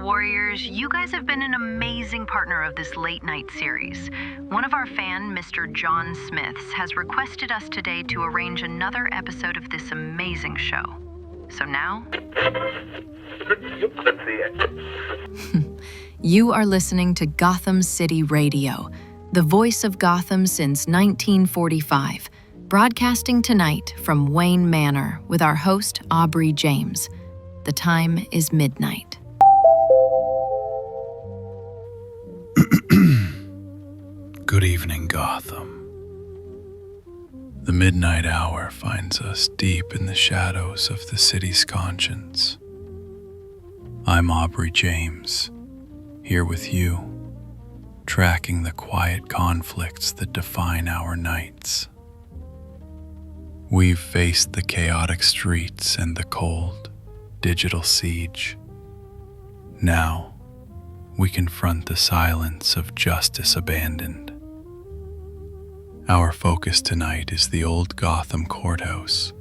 Warriors. You guys have been an amazing partner of this late night series. One of our fan, Mr. John Smiths, has requested us today to arrange another episode of this amazing show. So now... You are listening to Gotham City Radio, the voice of Gotham since 1945, broadcasting tonight from Wayne Manor with our host, Aubrey James. The time is midnight. Good evening, Gotham. The midnight hour finds us deep in the shadows of the city's conscience. I'm Aubrey James, here with you, tracking the quiet conflicts that define our nights. We've faced the chaotic streets and the cold, digital siege. Now, we confront the silence of justice abandoned. Our focus tonight is the old Gotham courthouse,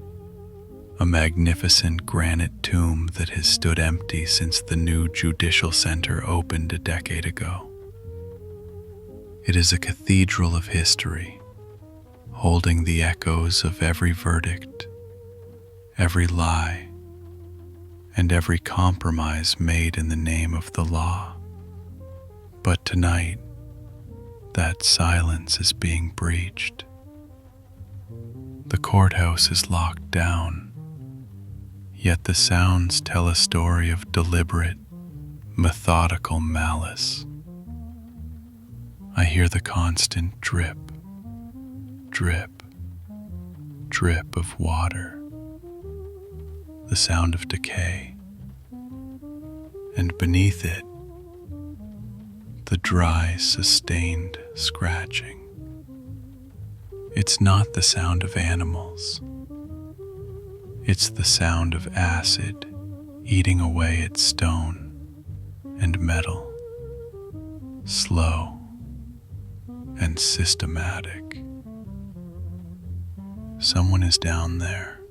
a magnificent granite tomb that has stood empty since the new judicial center opened a decade ago. It is a cathedral of history, holding the echoes of every verdict, every lie, and every compromise made in the name of the law. But tonight, that silence is being breached. The courthouse is locked down, yet the sounds tell a story of deliberate, methodical malice. I hear the constant drip, drip, drip of water, the sound of decay, and beneath it, the dry, sustained scratching. It's not the sound of animals. It's the sound of acid eating away at stone and metal, slow and systematic. Someone is down there,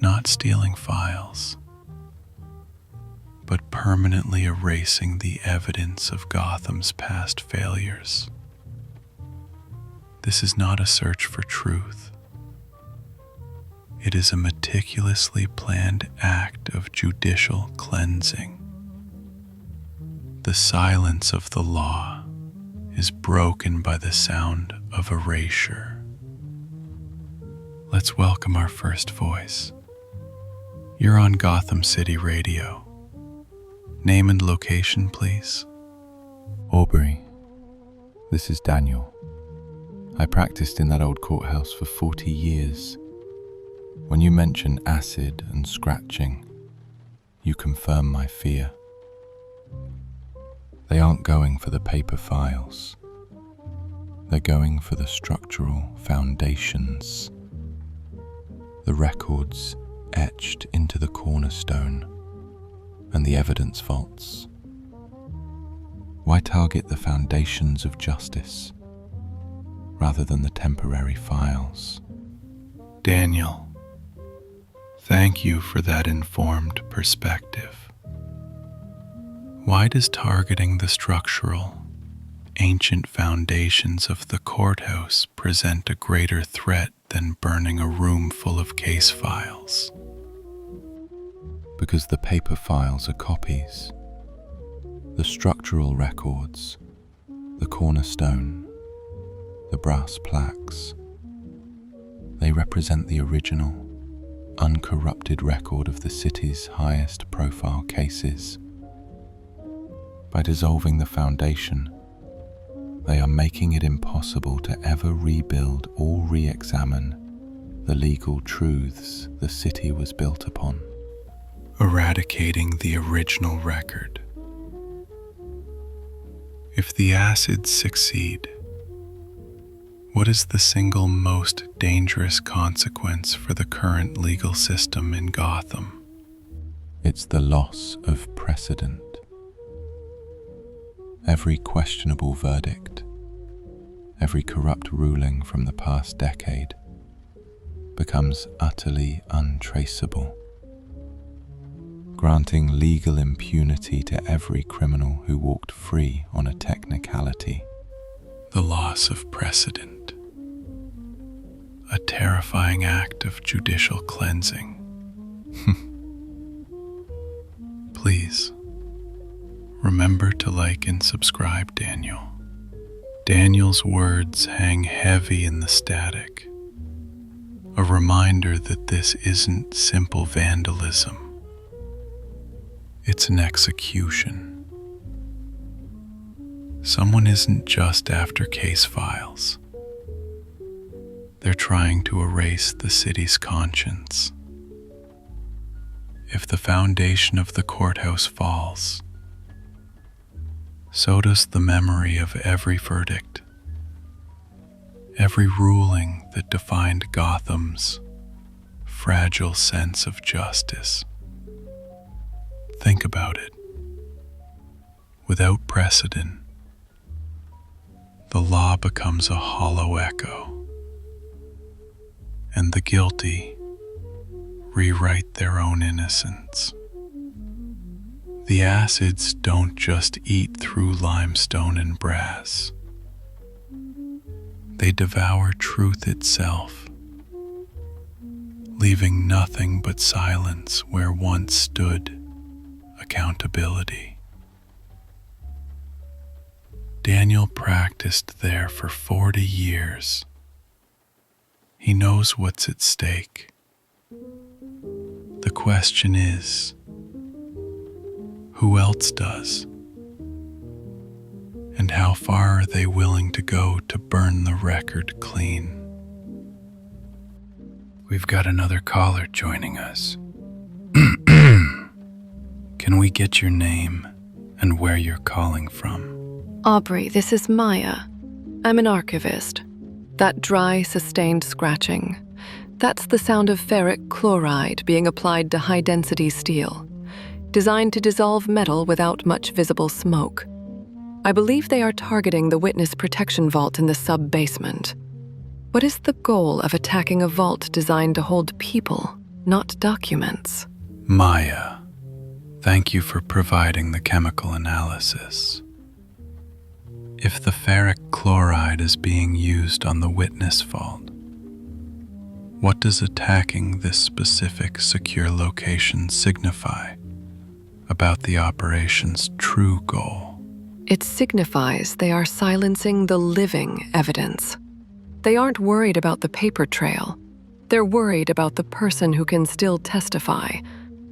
not stealing files, but permanently erasing the evidence of Gotham's past failures. This is not a search for truth. It is a meticulously planned act of judicial cleansing. The silence of the law is broken by the sound of erasure. Let's welcome our first voice. You're on Gotham City Radio. Name and location, please. Aubrey, this is Daniel. I practiced in that old courthouse for 40 years. When you mention acid and scratching, you confirm my fear. They aren't going for the paper files. They're going for the structural foundations, the records etched into the cornerstone, and the evidence vaults. Why target the foundations of justice rather than the temporary files? Daniel, thank you for that informed perspective. Why does targeting the structural, ancient foundations of the courthouse present a greater threat than burning a room full of case files? Because the paper files are copies. The structural records, the cornerstone, the brass plaques, they represent the original, uncorrupted record of the city's highest profile cases. By dissolving the foundation, they are making it impossible to ever rebuild or re-examine the legal truths the city was built upon. Eradicating the original record. If the acids succeed, what is the single most dangerous consequence for the current legal system in Gotham? It's the loss of precedent. Every questionable verdict, every corrupt ruling from the past decade becomes utterly untraceable. granting legal impunity to every criminal who walked free on a technicality. The loss of precedent, a terrifying act of judicial cleansing. Please, remember to like and subscribe, Daniel. Daniel's words hang heavy in the static, a reminder that this isn't simple vandalism. It's an execution. Someone isn't just after case files. They're trying to erase the city's conscience. If the foundation of the courthouse falls, so does the memory of every verdict, every ruling that defined Gotham's fragile sense of justice. Think about it. Without precedent, the law becomes a hollow echo, and the guilty rewrite their own innocence. The acids don't just eat through limestone and brass. They devour truth itself, leaving nothing but silence where once stood accountability. Daniel practiced there for 40 years. He knows what's at stake. The question is, who else does? And how far are they willing to go to burn the record clean? We've got another caller joining us. Can we get your name and where you're calling from? Aubrey, this is Maya. I'm an archivist. That dry, sustained scratching, that's the sound of ferric chloride being applied to high-density steel, designed to dissolve metal without much visible smoke. I believe they are targeting the witness protection vault in the sub-basement. What is the goal of attacking a vault designed to hold people, not documents? Maya, thank you for providing the chemical analysis. If the ferric chloride is being used on the witness vault, what does attacking this specific secure location signify about the operation's true goal? It signifies they are silencing the living evidence. They aren't worried about the paper trail. They're worried about the person who can still testify,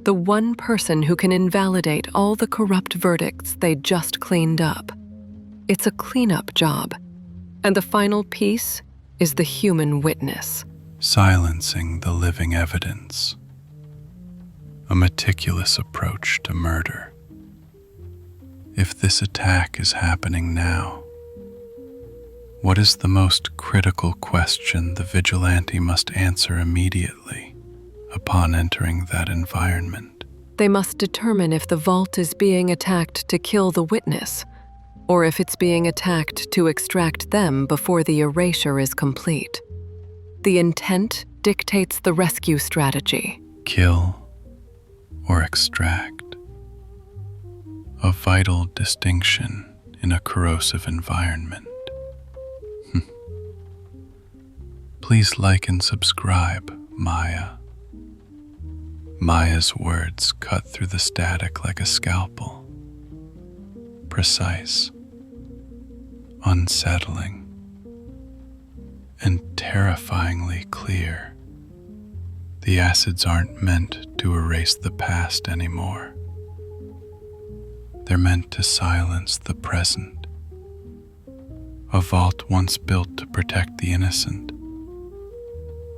the one person who can invalidate all the corrupt verdicts they just cleaned up. It's a cleanup job, and the final piece is the human witness. Silencing the living evidence. A meticulous approach to murder. If this attack is happening now, what is the most critical question the vigilante must answer immediately upon entering that environment? They must determine if the vault is being attacked to kill the witness, or if it's being attacked to extract them before the erasure is complete. The intent dictates the rescue strategy. Kill or extract. A vital distinction in a corrosive environment. Please like and subscribe, Maya. Maya's words cut through the static like a scalpel. Precise, unsettling, and terrifyingly clear. The acids aren't meant to erase the past anymore. They're meant to silence the present. A vault once built to protect the innocent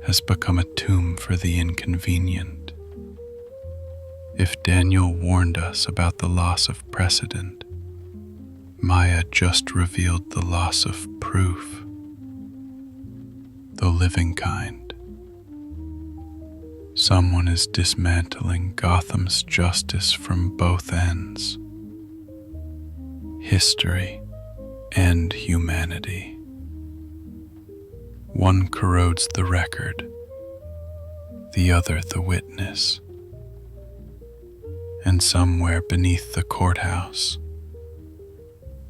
has become a tomb for the inconvenient. If Daniel warned us about the loss of precedent, Maya just revealed the loss of proof. The living kind. Someone is dismantling Gotham's justice from both ends. History and humanity. One corrodes the record, the other the witness. And And somewhere beneath the courthouse,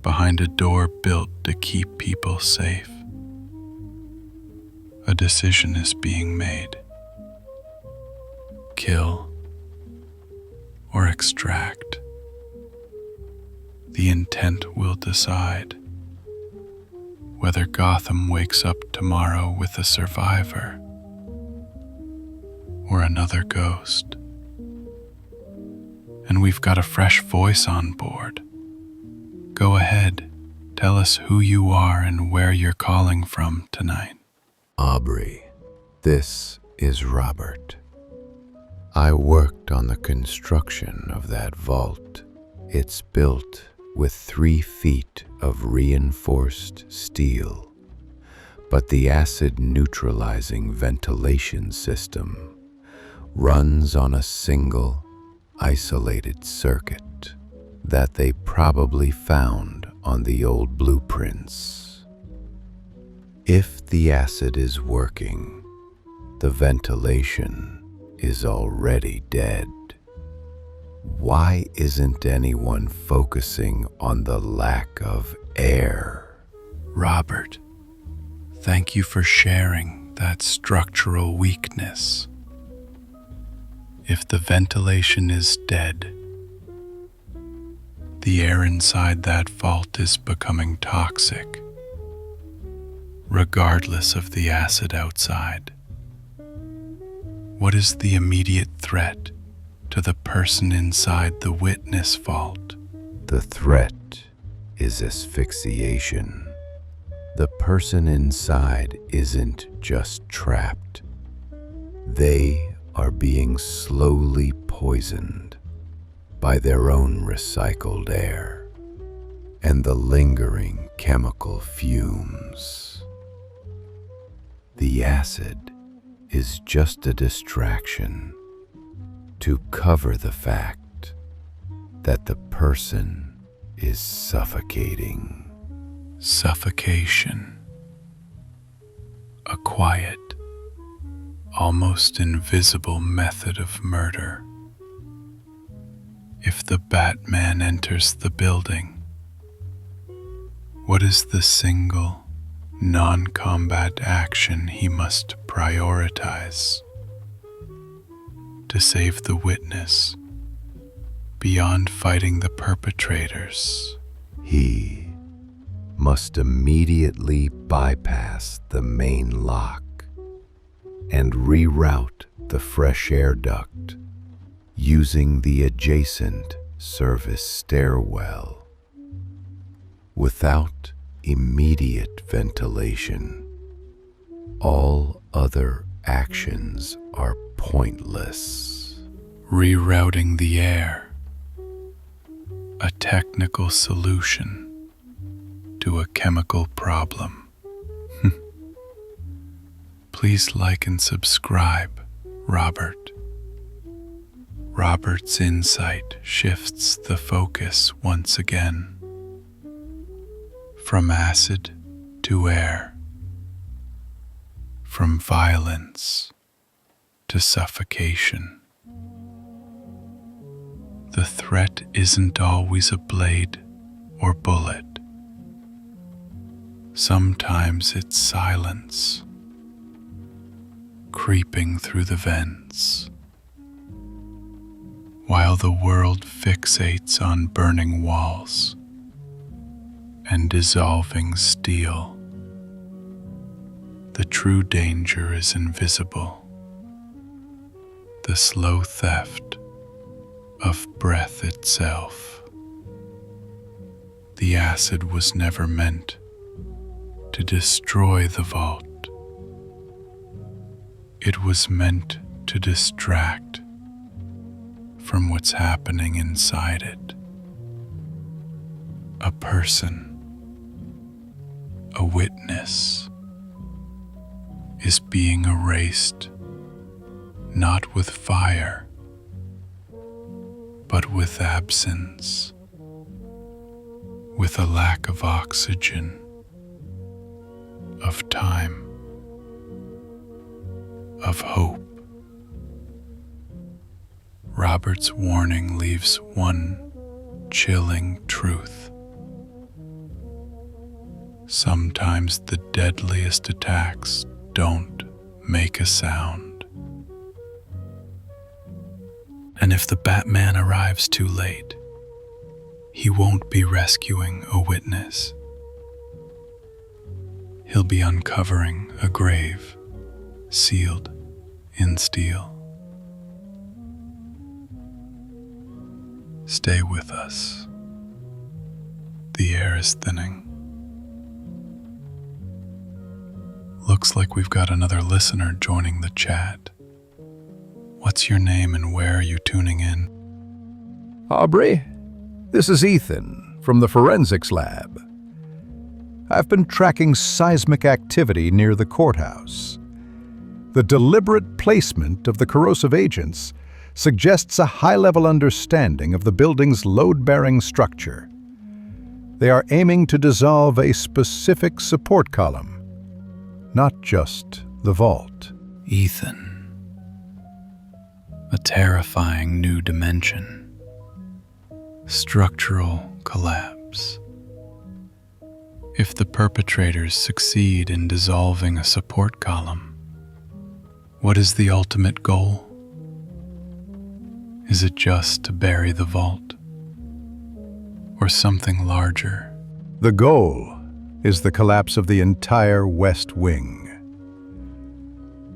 behind a door built to keep people safe, a decision is being made. Kill or extract. The intent will decide whether Gotham wakes up tomorrow with a survivor or another ghost. And we've got a fresh voice on board. Go ahead, tell us who you are and where you're calling from tonight. Aubrey, this is Robert. I worked on the construction of that vault. It's built with 3 feet of reinforced steel, but the acid-neutralizing ventilation system runs on a single, isolated circuit that they probably found on the old blueprints. If the acid is working, the ventilation is already dead. Why isn't anyone focusing on the lack of air? Robert, thank you for sharing that structural weakness. If the ventilation is dead, the air inside that vault is becoming toxic, regardless of the acid outside. What is the immediate threat to the person inside the witness vault? The threat is asphyxiation. The person inside isn't just trapped. They are being slowly poisoned by their own recycled air and the lingering chemical fumes. The acid is just a distraction to cover the fact that the person is suffocating. Suffocation. A quiet, almost invisible method of murder. If the Batman enters the building, what is the single, non-combat action he must prioritize to save the witness beyond fighting the perpetrators? He must immediately bypass the main lock and reroute the fresh air duct using the adjacent service stairwell. Without immediate ventilation, all other actions are pointless. Rerouting the air, a technical solution to a chemical problem. Please like and subscribe, Robert. Robert's insight shifts the focus once again from acid to air, from violence to suffocation. The threat isn't always a blade or bullet. Sometimes it's silence, creeping through the vents. While the world fixates on burning walls and dissolving steel, the true danger is invisible. The slow theft of breath itself. The acid was never meant to destroy the vault. It was meant to distract from what's happening inside it. A person, a witness, is being erased, not with fire, but with absence, with a lack of oxygen, of time, of hope. Robert's warning leaves one chilling truth. Sometimes the deadliest attacks don't make a sound. And if the Batman arrives too late, he won't be rescuing a witness. He'll be uncovering a grave sealed in steel. Stay with us. The air is thinning. Looks like we've got another listener joining the chat. What's your name and where are you tuning in? Aubrey, this is Ethan from the forensics lab. I've been tracking seismic activity near the courthouse. The deliberate placement of the corrosive agents suggests a high-level understanding of the building's load-bearing structure. They are aiming to dissolve a specific support column, not just the vault. Ethan. A terrifying new dimension. Structural collapse. If the perpetrators succeed in dissolving a support column, what is the ultimate goal? Is it just to bury the vault? Or something larger? The goal is the collapse of the entire West Wing.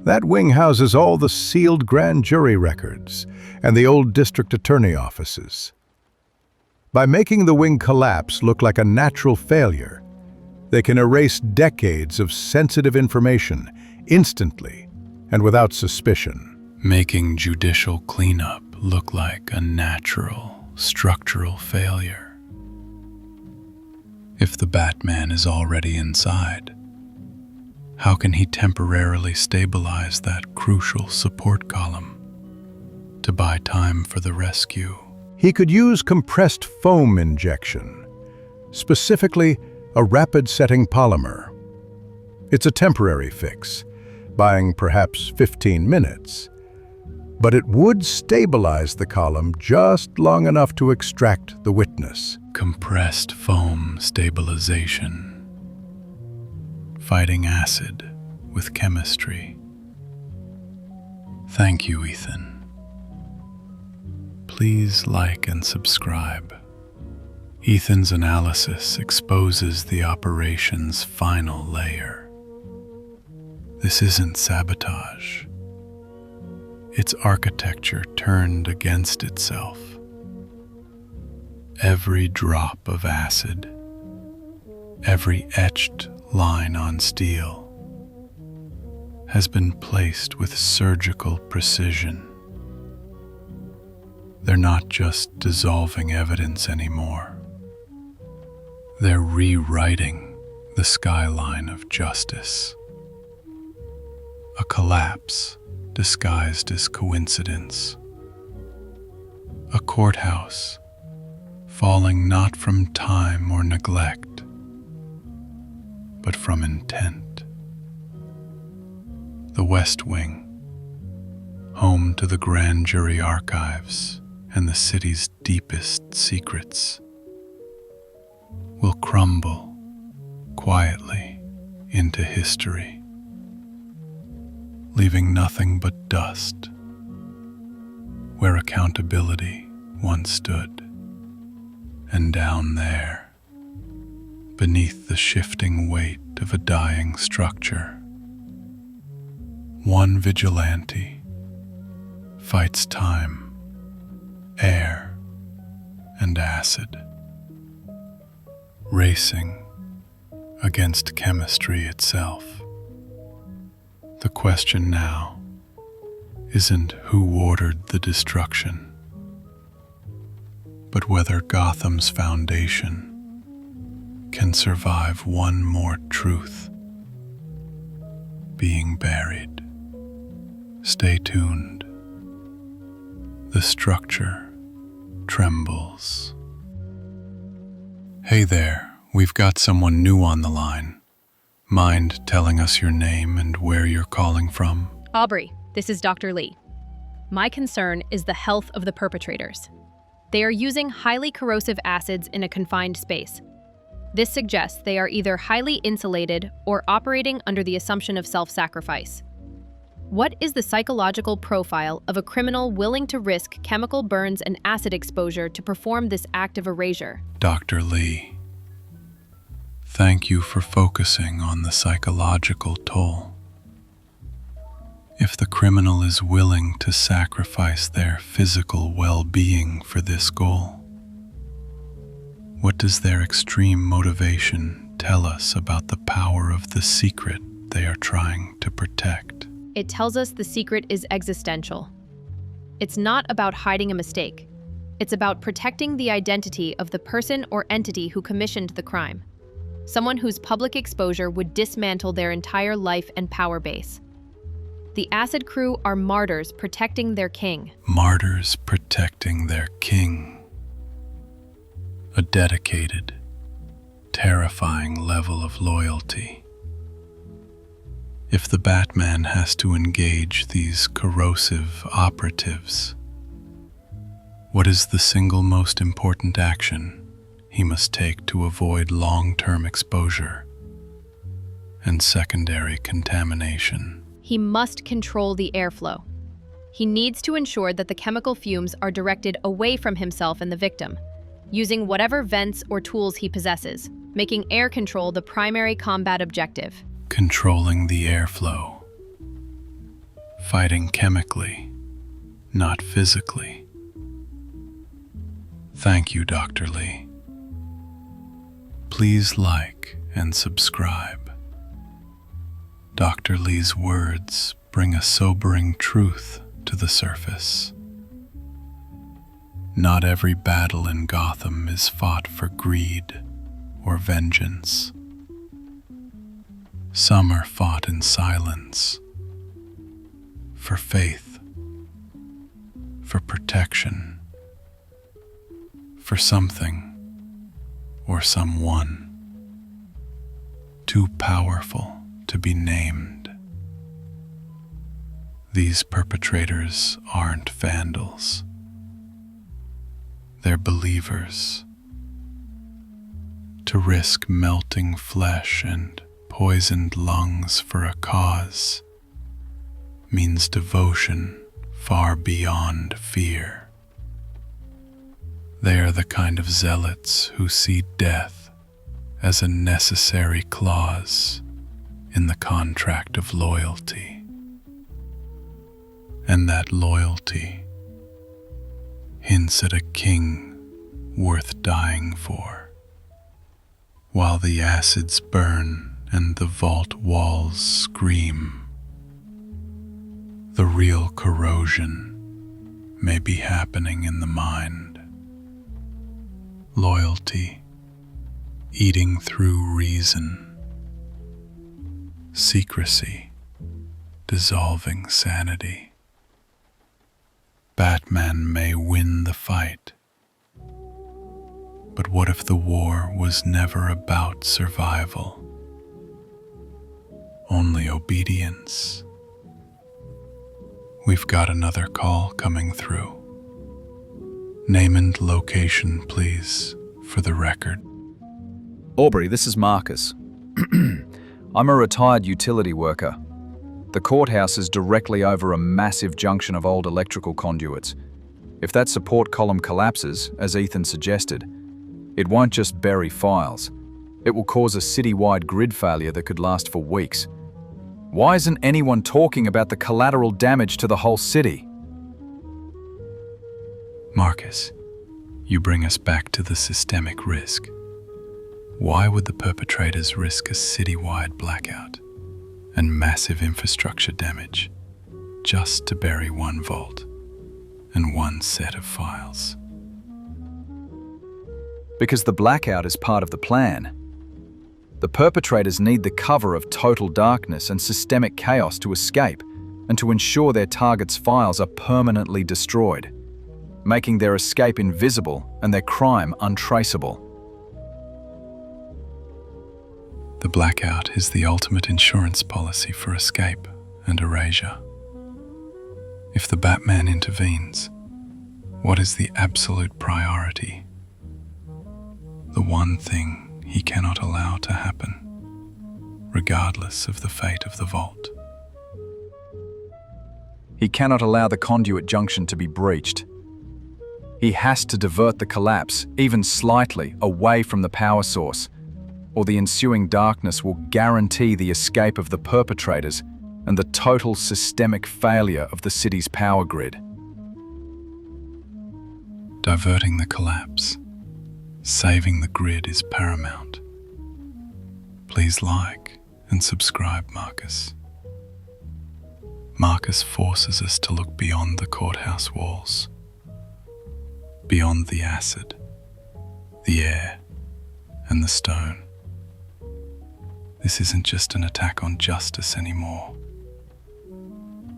That wing houses all the sealed grand jury records and the old district attorney offices. By making the wing collapse look like a natural failure, they can erase decades of sensitive information instantly and without suspicion. Making judicial cleanup look like a natural, structural failure. If the Batman is already inside, how can he temporarily stabilize that crucial support column to buy time for the rescue? He could use compressed foam injection, specifically a rapid-setting polymer. It's a temporary fix, buying perhaps 15 minutes, but it would stabilize the column just long enough to extract the witness. Compressed foam stabilization. Fighting acid with chemistry. Thank you, Ethan. Please like and subscribe. Ethan's analysis exposes the operation's final layer. This isn't sabotage. It's architecture turned against itself. Every drop of acid, every etched line on steel, has been placed with surgical precision. They're not just dissolving evidence anymore. They're rewriting the skyline of justice. A collapse disguised as coincidence. A courthouse falling not from time or neglect, but from intent. The West Wing, home to the grand jury archives and the city's deepest secrets, will crumble quietly into history, leaving nothing but dust where accountability once stood. And down there, beneath the shifting weight of a dying structure, one vigilante fights time, air, and acid, racing against chemistry itself. The question now isn't who ordered the destruction, but whether Gotham's foundation can survive one more truth being buried. Stay tuned. The structure trembles. Hey there, we've got someone new on the line. Mind telling us your name and where you're calling from? Aubrey, this is Dr. Lee. My concern is the health of the perpetrators. They are using highly corrosive acids in a confined space. This suggests they are either highly insulated or operating under the assumption of self-sacrifice. What is the psychological profile of a criminal willing to risk chemical burns and acid exposure to perform this act of erasure? Dr. Lee, thank you for focusing on the psychological toll. If the criminal is willing to sacrifice their physical well-being for this goal, what does their extreme motivation tell us about the power of the secret they are trying to protect? It tells us the secret is existential. It's not about hiding a mistake. It's about protecting the identity of the person or entity who commissioned the crime. Someone whose public exposure would dismantle their entire life and power base. The acid crew are martyrs protecting their king. Martyrs protecting their king. A dedicated, terrifying level of loyalty. If the Batman has to engage these corrosive operatives, what is the single most important action he must take to avoid long-term exposure and secondary contamination? He must control the airflow. He needs to ensure that the chemical fumes are directed away from himself and the victim, using whatever vents or tools he possesses, making air control the primary combat objective. Controlling the airflow. Fighting chemically, not physically. Thank you, Dr. Lee. Please like and subscribe. Dr. Lee's words bring a sobering truth to the surface. Not every battle in Gotham is fought for greed or vengeance. Some are fought in silence, for faith, for protection, for something or someone too powerful to be named. These perpetrators aren't vandals. They're believers. To risk melting flesh and poisoned lungs for a cause means devotion far beyond fear. They are the kind of zealots who see death as a necessary clause in the contract of loyalty. And that loyalty hints at a king worth dying for. While the acids burn and the vault walls scream, the real corrosion may be happening in the mind. Loyalty eating through reason. Secrecy dissolving sanity. Batman may win the fight, but what if the war was never about survival? Only obedience. We've got another call coming through. Name and location, please, for the record. Aubrey, this is Marcus. I'm a retired utility worker. The courthouse is directly over a massive junction of old electrical conduits. If that support column collapses, as Ethan suggested, it won't just bury files. It will cause a city-wide grid failure that could last for weeks. Why isn't anyone talking about the collateral damage to the whole city? Marcus, you bring us back to the systemic risk. Why would the perpetrators risk a citywide blackout and massive infrastructure damage just to bury one vault and one set of files? Because the blackout is part of the plan. The perpetrators need the cover of total darkness and systemic chaos to escape and to ensure their target's files are permanently destroyed, making their escape invisible and their crime untraceable. The blackout is the ultimate insurance policy for escape and erasure. If the Batman intervenes, what is the absolute priority? The one thing he cannot allow to happen, regardless of the fate of the vault. He cannot allow the conduit junction to be breached. He has to divert the collapse, even slightly, away from the power source, or the ensuing darkness will guarantee the escape of the perpetrators and the total systemic failure of the city's power grid. Diverting the collapse, saving the grid is paramount. Please like and subscribe, Marcus. Marcus forces us to look beyond the courthouse walls, beyond the acid, the air, and the stone. This isn't just an attack on justice anymore.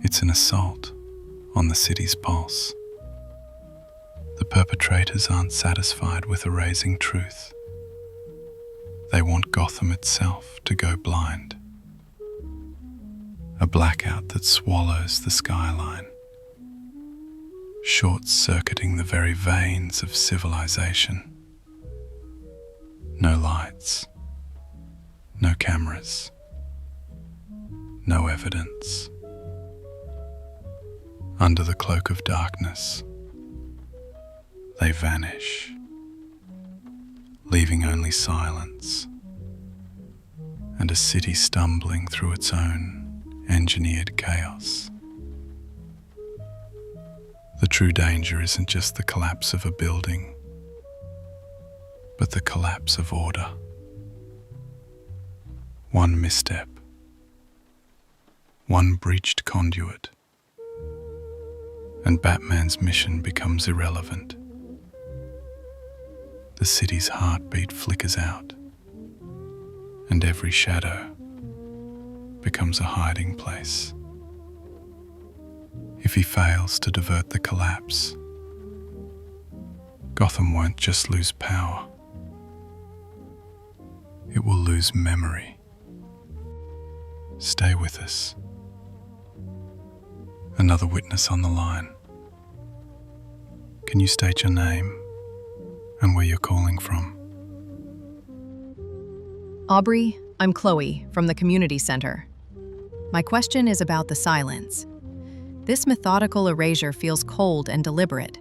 It's an assault on the city's pulse. The perpetrators aren't satisfied with erasing truth. They want Gotham itself to go blind. A blackout that swallows the skyline, short-circuiting the very veins of civilization. No lights, no cameras, no evidence. Under the cloak of darkness, they vanish, leaving only silence and a city stumbling through its own engineered chaos. The true danger isn't just the collapse of a building, but the collapse of order. One misstep, one breached conduit, and Batman's mission becomes irrelevant. The city's heartbeat flickers out, and every shadow becomes a hiding place. If he fails to divert the collapse, Gotham won't just lose power. It will lose memory. Stay with us. Another witness on the line. Can you state your name and where you're calling from? Aubrey, I'm Chloe from the community center. My question is about the silence. This methodical erasure feels cold and deliberate.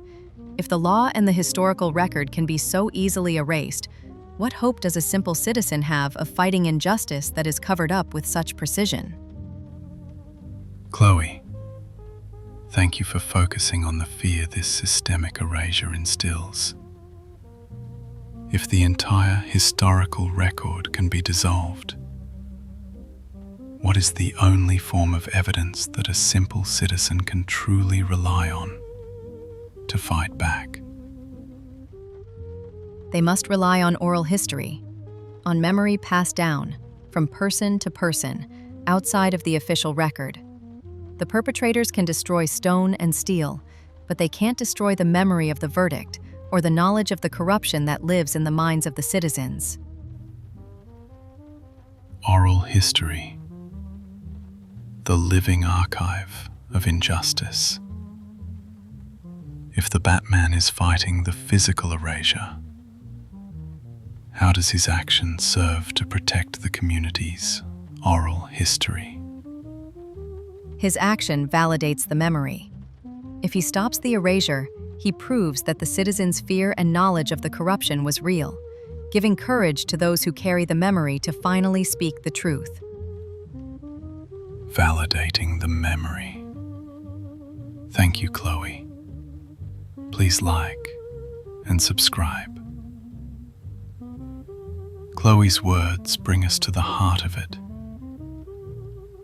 If the law and the historical record can be so easily erased, what hope does a simple citizen have of fighting injustice that is covered up with such precision? Chloe, thank you for focusing on the fear this systemic erasure instills. If the entire historical record can be dissolved, what is the only form of evidence that a simple citizen can truly rely on to fight back? They must rely on oral history, on memory passed down from person to person outside of the official record. The perpetrators can destroy stone and steel, but they can't destroy the memory of the verdict or the knowledge of the corruption that lives in the minds of the citizens. Oral history, the living archive of injustice. If the Batman is fighting the physical erasure, how does his action serve to protect the community's oral history? His action validates the memory. If he stops the erasure, he proves that the citizens' fear and knowledge of the corruption was real, giving courage to those who carry the memory to finally speak the truth. Validating the memory. Thank you, Chloe. Please like and subscribe. Chloe's words bring us to the heart of it.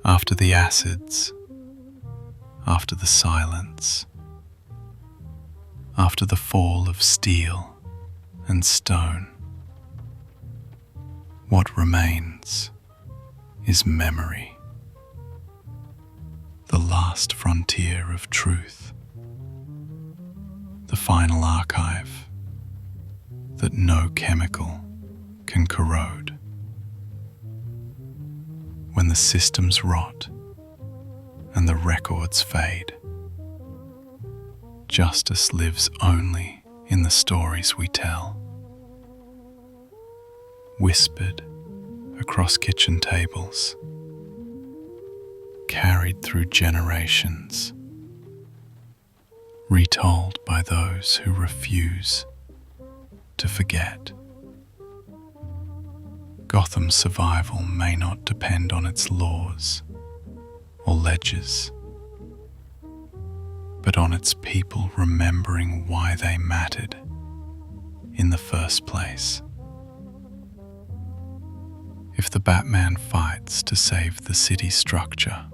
After the acids, after the silence, after the fall of steel and stone, what remains is memory. The last frontier of truth, the final archive that no chemical can corrode. When the systems rot and the records fade, justice lives only in the stories we tell. Whispered across kitchen tables, carried through generations, retold by those who refuse to forget. Gotham's survival may not depend on its laws or ledgers, but on its people remembering why they mattered in the first place. If the Batman fights to save the city structure,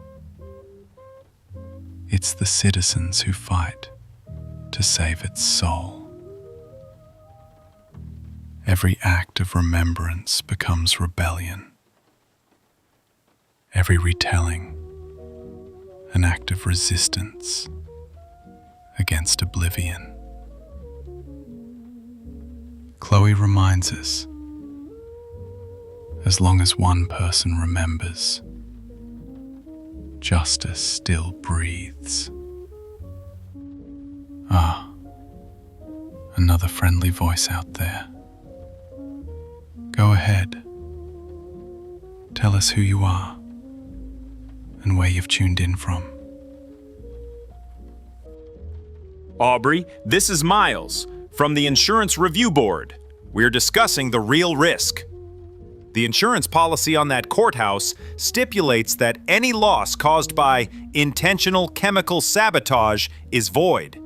it's the citizens who fight to save its soul. Every act of remembrance becomes rebellion. Every retelling, an act of resistance against oblivion. Chloe reminds us, as long as one person remembers, justice still breathes. Ah, another friendly voice out there. Go ahead. Tell us who you are and where you've tuned in from. Aubrey, this is Miles from the Insurance Review Board. We're discussing the real risk. The insurance policy on that courthouse stipulates that any loss caused by intentional chemical sabotage is void.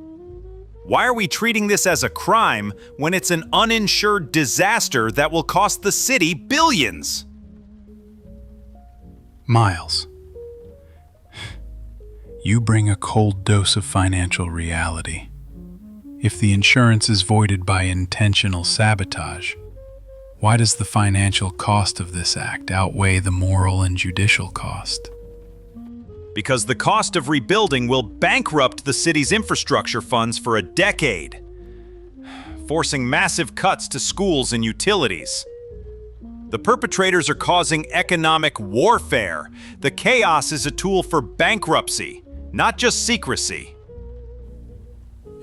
Why are we treating this as a crime when it's an uninsured disaster that will cost the city billions? Miles, you bring a cold dose of financial reality. If the insurance is voided by intentional sabotage, why does the financial cost of this act outweigh the moral and judicial cost? Because the cost of rebuilding will bankrupt the city's infrastructure funds for a decade, forcing massive cuts to schools and utilities. The perpetrators are causing economic warfare. The chaos is a tool for bankruptcy, not just secrecy.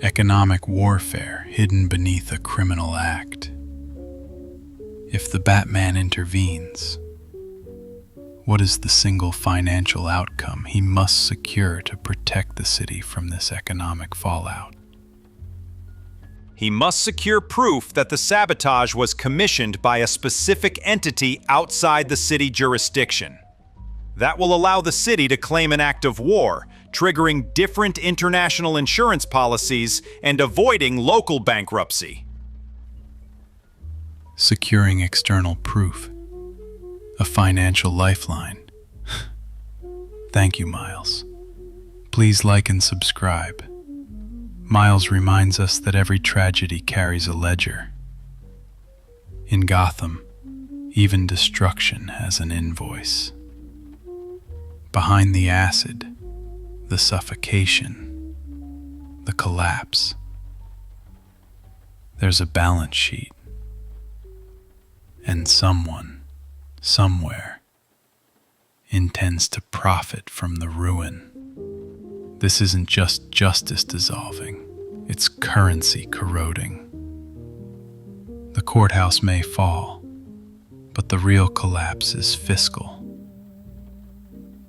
Economic warfare hidden beneath a criminal act. If the Batman intervenes, what is the single financial outcome he must secure to protect the city from this economic fallout? He must secure proof that the sabotage was commissioned by a specific entity outside the city jurisdiction. That will allow the city to claim an act of war, triggering different international insurance policies and avoiding local bankruptcy. Securing external proof. A financial lifeline. Thank you, Miles. Please like and subscribe. Miles reminds us that every tragedy carries a ledger. In Gotham, even destruction has an invoice. Behind the acid, the suffocation, the collapse, there's a balance sheet. And someone, somewhere, intends to profit from the ruin. This isn't just justice dissolving, it's currency corroding. The courthouse may fall, but the real collapse is fiscal.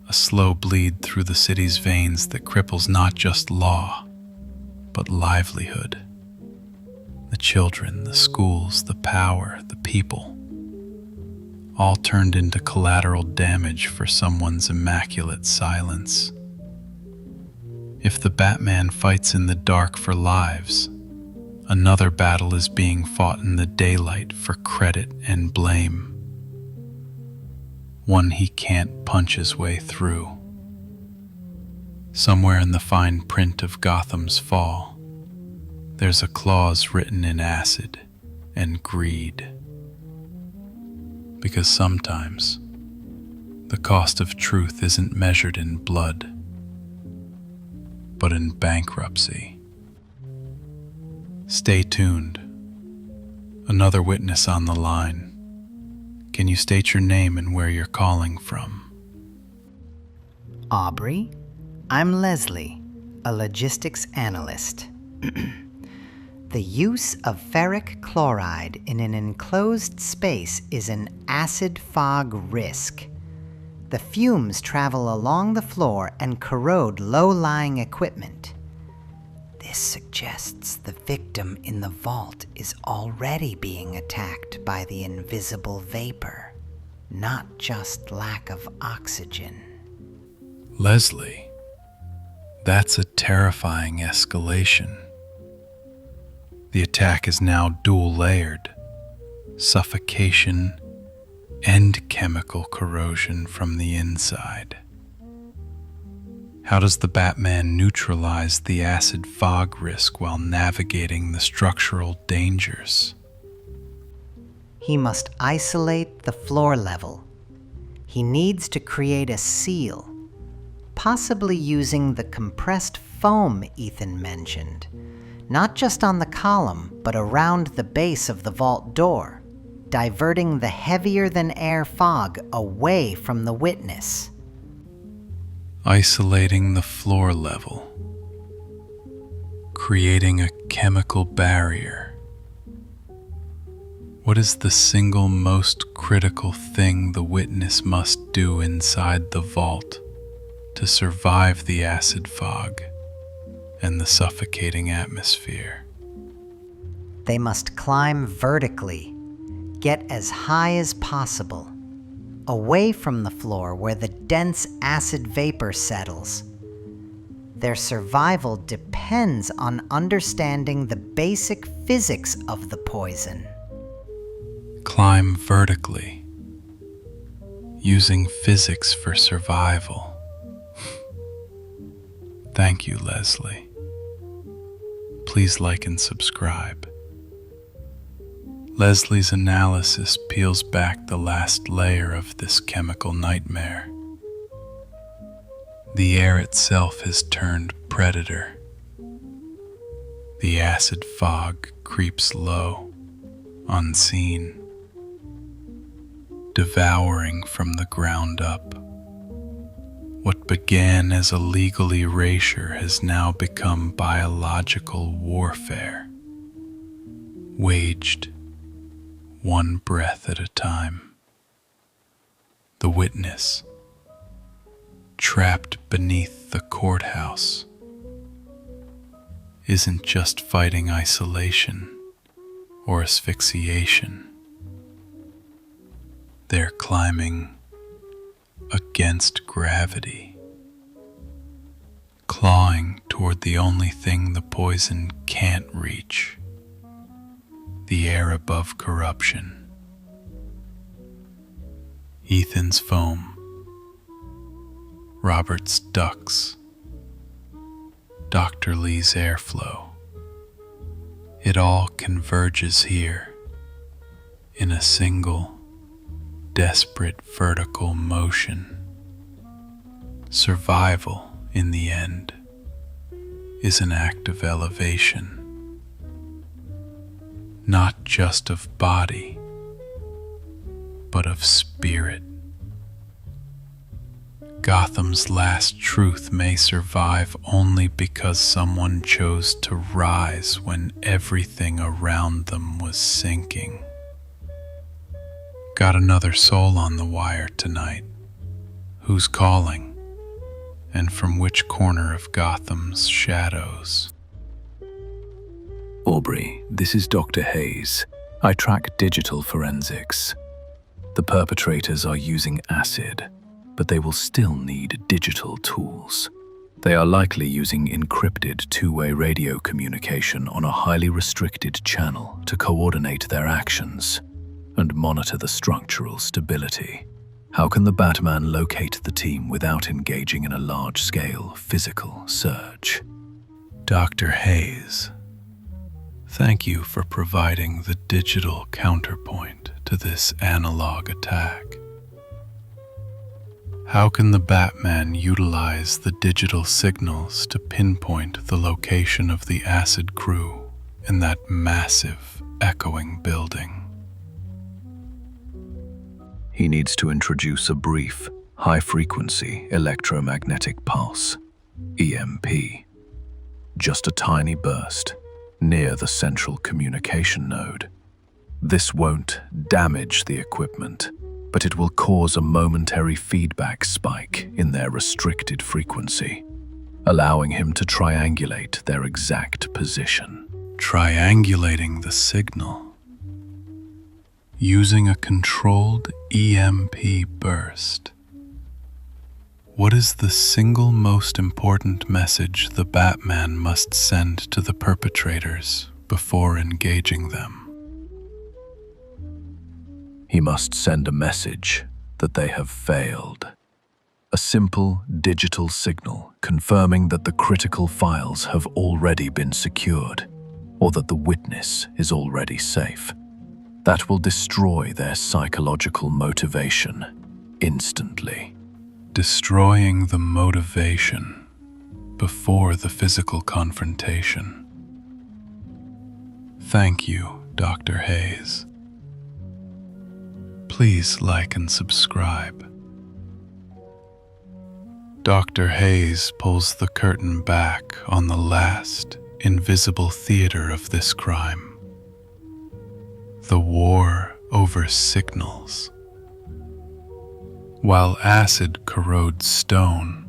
A slow bleed through the city's veins that cripples not just law, but livelihood. The children, the schools, the power, the people, all turned into collateral damage for someone's immaculate silence. If the Batman fights in the dark for lives, another battle is being fought in the daylight for credit and blame. One he can't punch his way through. Somewhere in the fine print of Gotham's fall, there's a clause written in acid and greed. Because sometimes, the cost of truth isn't measured in blood, but in bankruptcy. Stay tuned. Another witness on the line. Can you state your name and where you're calling from? Aubrey, I'm Leslie, a logistics analyst. The use of ferric chloride in an enclosed space is an acid fog risk. The fumes travel along the floor and corrode low-lying equipment. This suggests the victim in the vault is already being attacked by the invisible vapor, not just lack of oxygen. Leslie, that's a terrifying escalation. The attack is now dual-layered: suffocation and chemical corrosion from the inside. How does the Batman neutralize the acid fog risk while navigating the structural dangers? He must isolate the floor level. He needs to create a seal, possibly using the compressed foam Ethan mentioned, not just on the column, but around the base of the vault door, diverting the heavier-than-air fog away from the witness. Isolating the floor level, creating a chemical barrier. What is the single most critical thing the witness must do inside the vault to survive the acid fog and the suffocating atmosphere? They must climb vertically, get as high as possible, away from the floor where the dense acid vapor settles. Their survival depends on understanding the basic physics of the poison. Climb vertically, using physics for survival. Thank you, Leslie. Please like and subscribe. Leslie's analysis peels back the last layer of this chemical nightmare. The air itself has turned predator. The acid fog creeps low, unseen, devouring from the ground up. What began as a legal erasure has now become biological warfare, waged one breath at a time. The witness, trapped beneath the courthouse, isn't just fighting isolation or asphyxiation. They're climbing against gravity, clawing toward the only thing the poison can't reach: the air above corruption. Ethan's foam, Robert's ducts, Dr. Lee's airflow. It all converges here in a single, desperate vertical motion. Survival, in the end, is an act of elevation. Not just of body, but of spirit. Gotham's last truth may survive only because someone chose to rise when everything around them was sinking. Got another soul on the wire tonight. Who's calling? And from which corner of Gotham's shadows? Aubrey, this is Dr. Hayes. I track digital forensics. The perpetrators are using acid, but they will still need digital tools. They are likely using encrypted two-way radio communication on a highly restricted channel to coordinate their actions and monitor the structural stability. How can the Batman locate the team without engaging in a large-scale physical search? Dr. Hayes, thank you for providing the digital counterpoint to this analog attack. How can the Batman utilize the digital signals to pinpoint the location of the acid crew in that massive, echoing building? He needs to introduce a brief, high-frequency electromagnetic pulse, EMP. just a tiny burst near the central communication node. This won't damage the equipment, but it will cause a momentary feedback spike in their restricted frequency, allowing him to triangulate their exact position. Triangulating the signal. Using a controlled EMP burst. What is the single most important message the Batman must send to the perpetrators before engaging them? He must send a message that they have failed. A simple digital signal confirming that the critical files have already been secured, or that the witness is already safe. That will destroy their psychological motivation instantly. Destroying the motivation before the physical confrontation. Thank you, Dr. Hayes. Please like and subscribe. Dr. Hayes pulls the curtain back on the last invisible theater of this crime. The war over signals. While acid corrodes stone,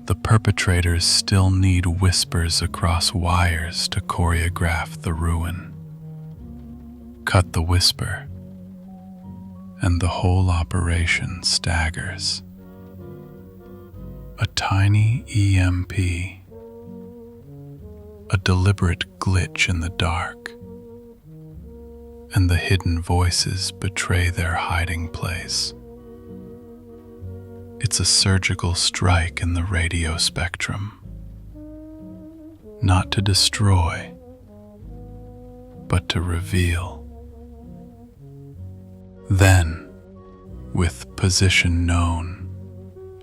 the perpetrators still need whispers across wires to choreograph the ruin. Cut the whisper, and the whole operation staggers. A tiny EMP, a deliberate glitch in the dark, and the hidden voices betray their hiding place. It's a surgical strike in the radio spectrum, not to destroy, but to reveal. Then, with position known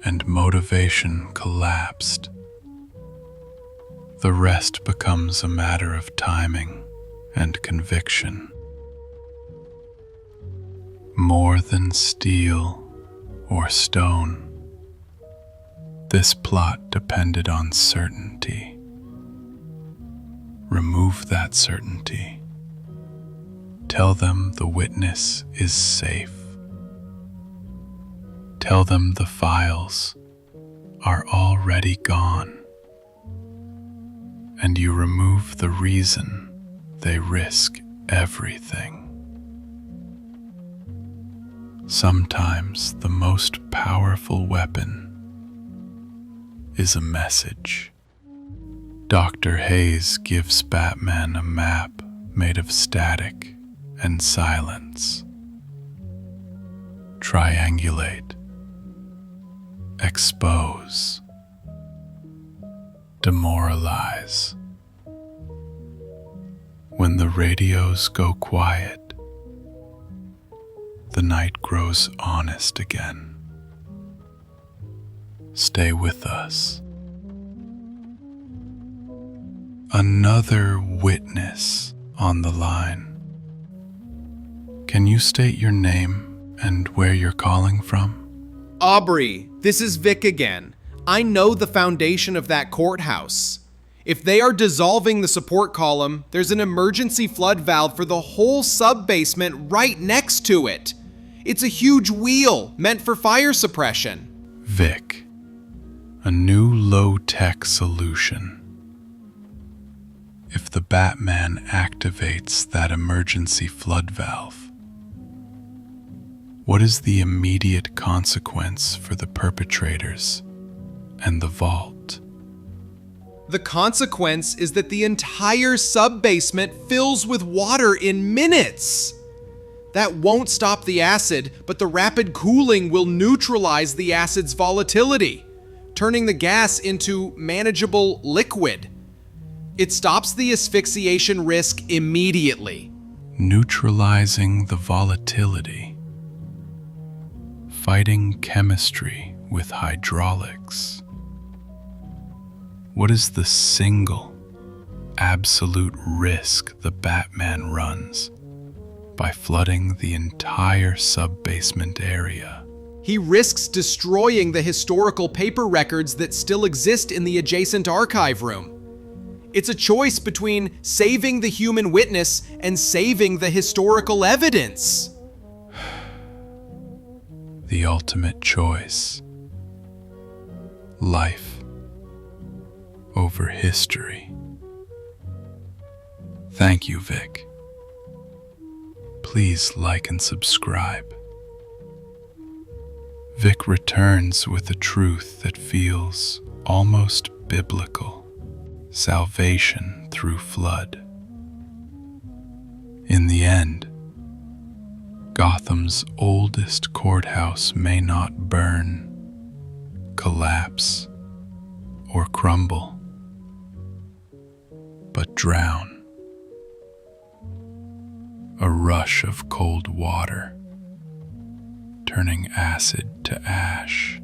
and motivation collapsed, the rest becomes a matter of timing and conviction. More than steel or stone, this plot depended on certainty. Remove that certainty. Tell them the witness is safe. Tell them the files are already gone. And you remove the reason they risk everything. Sometimes the most powerful weapon is a message. Dr. Hayes gives Batman a map made of static and silence. Triangulate. Expose. Demoralize. When the radios go quiet, the night grows honest again. Stay with us. Another witness on the line. Can you state your name and where you're calling from? Aubrey, this is Vic again. I know the foundation of that courthouse. If they are dissolving the support column, there's an emergency flood valve for the whole sub-basement right next to it. It's a huge wheel meant for fire suppression. Vic, a new low-tech solution. If the Batman activates that emergency flood valve, what is the immediate consequence for the perpetrators and the vault? The consequence is that the entire sub-basement fills with water in minutes. That won't stop the acid, but the rapid cooling will neutralize the acid's volatility, turning the gas into manageable liquid. It stops the asphyxiation risk immediately. Neutralizing the volatility. Fighting chemistry with hydraulics. What is the single, absolute risk the Batman runs by flooding the entire sub-basement area? He risks destroying the historical paper records that still exist in the adjacent archive room. It's a choice between saving the human witness and saving the historical evidence. The ultimate choice. Life over history. Thank you, Vic. Please like and subscribe. Vic returns with a truth that feels almost biblical. Salvation through flood. In the end, Gotham's oldest courthouse may not burn, collapse, or crumble, but drown. A rush of cold water, turning acid to ash,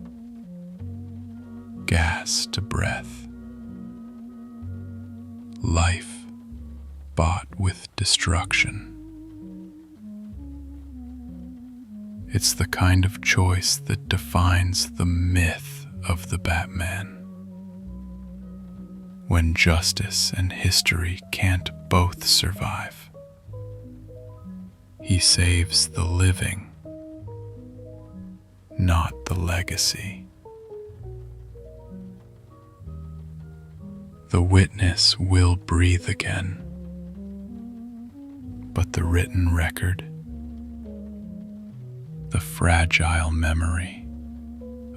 gas to breath. Life bought with destruction. It's the kind of choice that defines the myth of the Batman. When justice and history can't both survive, he saves the living, not the legacy. The witness will breathe again, but the written record, the fragile memory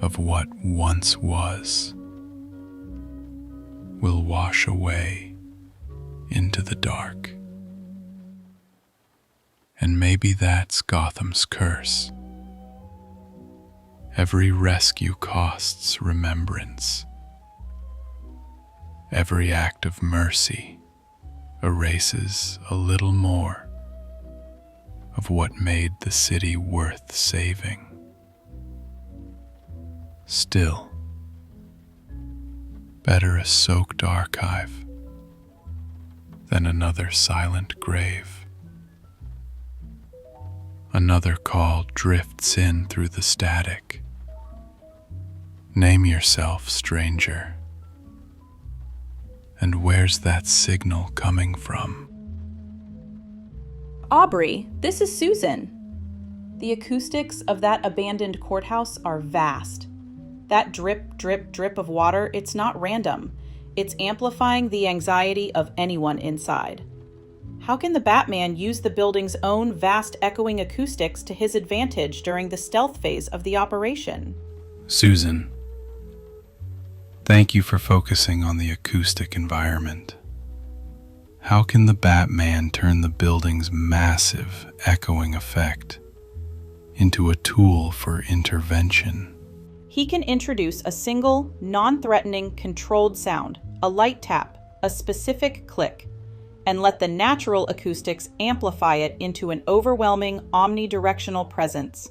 of what once was, will wash away into the dark. And maybe that's Gotham's curse. Every rescue costs remembrance. Every act of mercy erases a little more of what made the city worth saving. Still, better a soaked archive than another silent grave. Another call drifts in through the static. Name yourself, stranger. And where's that signal coming from? Aubrey, this is Susan. The acoustics of that abandoned courthouse are vast. That drip, drip, drip of water, it's not random. It's amplifying the anxiety of anyone inside. How can the Batman use the building's own vast echoing acoustics to his advantage during the stealth phase of the operation? Susan, thank you for focusing on the acoustic environment. How can the Batman turn the building's massive echoing effect into a tool for intervention? He can introduce a single, non-threatening, controlled sound, a light tap, a specific click, and let the natural acoustics amplify it into an overwhelming, omnidirectional presence.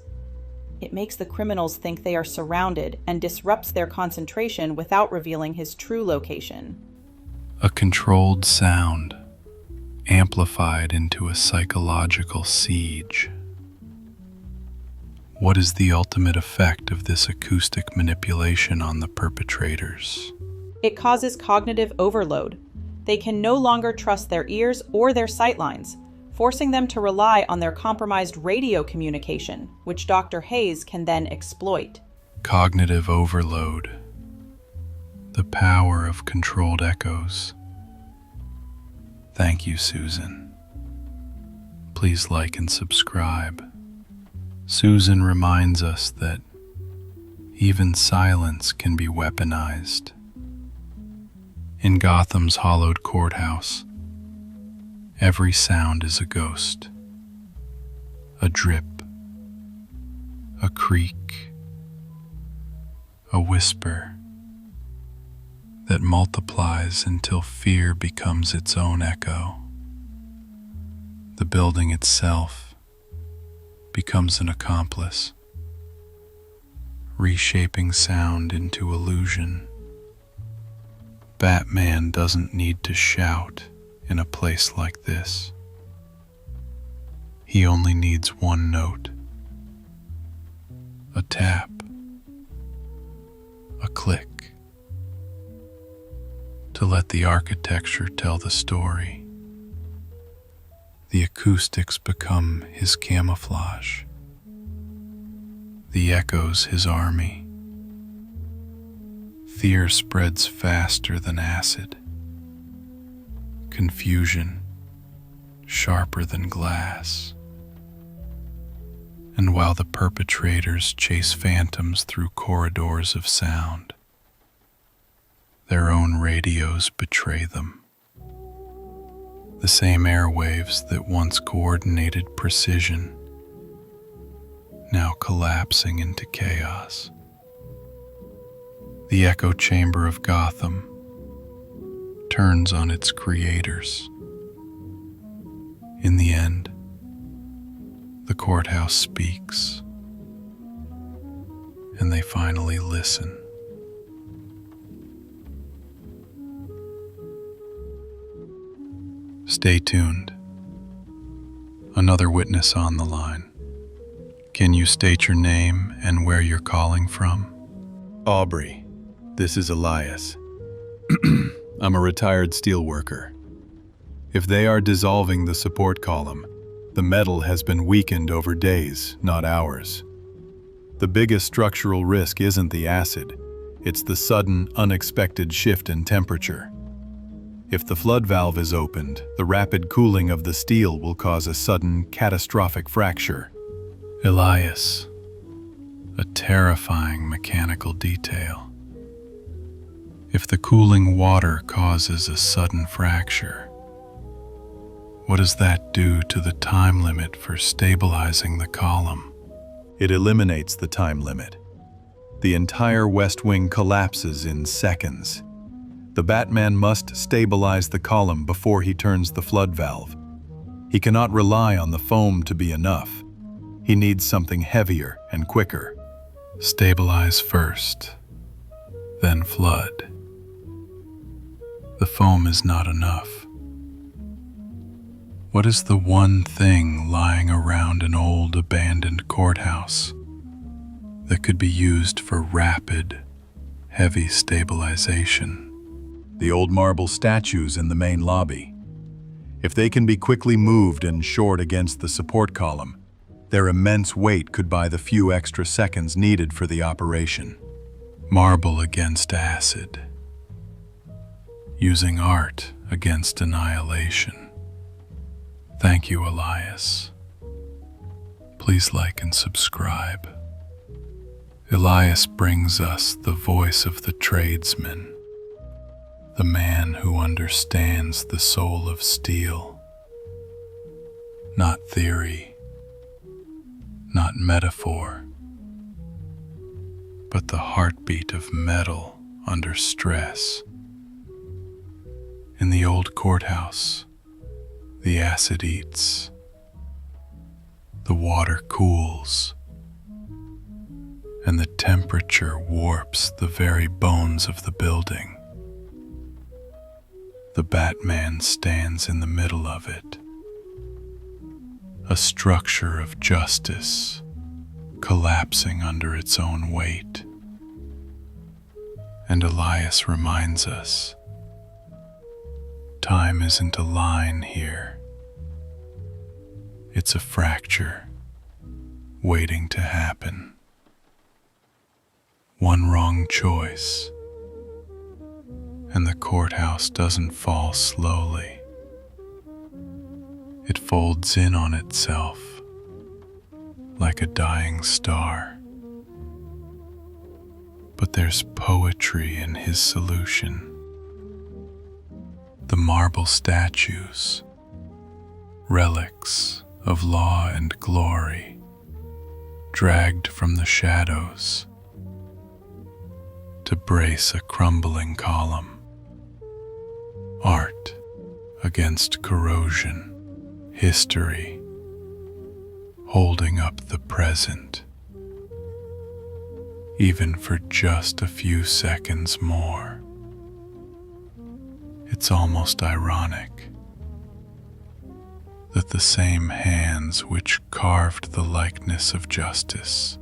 It makes the criminals think they are surrounded and disrupts their concentration without revealing his true location. A controlled sound, amplified into a psychological siege. What is the ultimate effect of this acoustic manipulation on the perpetrators? It causes cognitive overload. They can no longer trust their ears or their sightlines, forcing them to rely on their compromised radio communication, which Dr. Hayes can then exploit. Cognitive overload. The power of controlled echoes. Thank you, Susan. Please like and subscribe. Susan reminds us that even silence can be weaponized. In Gotham's hollowed courthouse, every sound is a ghost. A drip, a creak, a whisper that multiplies until fear becomes its own echo. The building itself becomes an accomplice, reshaping sound into illusion. Batman doesn't need to shout in a place like this. He only needs one note, a tap, a click, to let the architecture tell the story. The acoustics become his camouflage, the echoes his army. Fear spreads faster than acid, confusion sharper than glass. And while the perpetrators chase phantoms through corridors of sound, their own radios betray them. The same airwaves that once coordinated precision, now collapsing into chaos. The echo chamber of Gotham turns on its creators. In the end, the courthouse speaks, and they finally listen. Stay tuned. Another witness on the line. Can you state your name and where you're calling from? Aubrey, this is Elias. I'm a retired steelworker. If they are dissolving the support column, the metal has been weakened over days, not hours. The biggest structural risk isn't the acid, it's the sudden, unexpected shift in temperature. If the flood valve is opened, the rapid cooling of the steel will cause a sudden, catastrophic fracture. Elias, a terrifying mechanical detail. If the cooling water causes a sudden fracture, what does that do to the time limit for stabilizing the column? It eliminates the time limit. The entire West Wing collapses in seconds. The Batman must stabilize the column before he turns the flood valve. He cannot rely on the foam to be enough. He needs something heavier and quicker. Stabilize first, then flood. The foam is not enough. What is the one thing lying around an old abandoned courthouse that could be used for rapid, heavy stabilization? The old marble statues in the main lobby. If they can be quickly moved and shored against the support column, their immense weight could buy the few extra seconds needed for the operation. Marble against acid. Using art against annihilation. Thank you, Elias. Please like and subscribe. Elias brings us the voice of the tradesman, the man who understands the soul of steel. Not theory, not metaphor, but the heartbeat of metal under stress. In the old courthouse, the acid eats, the water cools, and the temperature warps the very bones of the building. The Batman stands in the middle of it, a structure of justice collapsing under its own weight. And Elias reminds us, time isn't a line here. It's a fracture waiting to happen. One wrong choice, and the courthouse doesn't fall slowly. It folds in on itself like a dying star. But there's poetry in his solution. The marble statues, relics of law and glory, dragged from the shadows to brace a crumbling column. Art against corrosion, history holding up the present, even for just a few seconds more. It's almost ironic that the same hands which carved the likeness of justice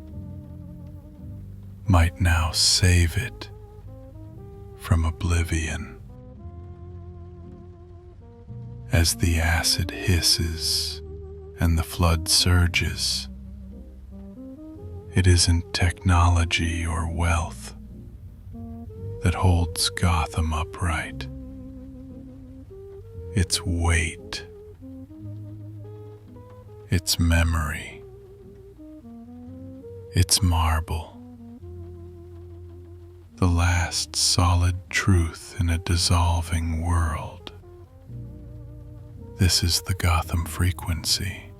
might now save it from oblivion. as the acid hisses and the flood surges. It isn't technology or wealth that holds Gotham upright. It's weight. It's memory. It's marble. The last solid truth in a dissolving world. This is the Gotham frequency.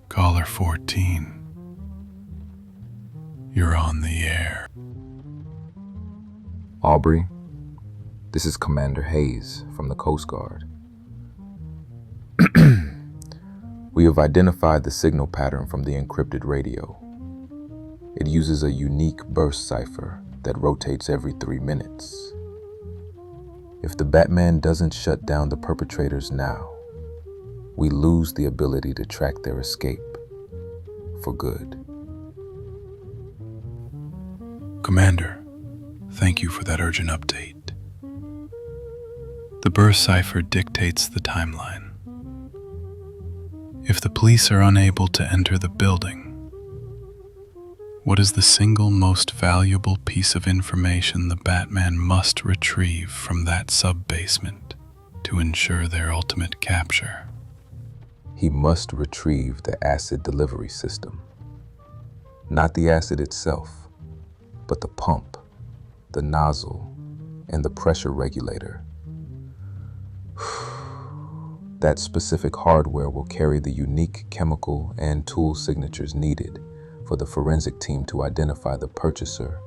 Caller 14. You're on the air. Aubrey, this is Commander Hayes from the Coast Guard. We have identified the signal pattern from the encrypted radio. It uses a unique burst cipher that rotates every 3 minutes. If the Batman doesn't shut down the perpetrators now, we lose the ability to track their escape for good. Commander, thank you for that urgent update. The burst cipher dictates the timeline. If the police are unable to enter the building, what is the single most valuable piece of information the Batman must retrieve from that sub-basement to ensure their ultimate capture? He must retrieve the acid delivery system. Not the acid itself, but the pump, the nozzle, and the pressure regulator. That specific hardware will carry the unique chemical and tool signatures needed for the forensic team to identify the purchaser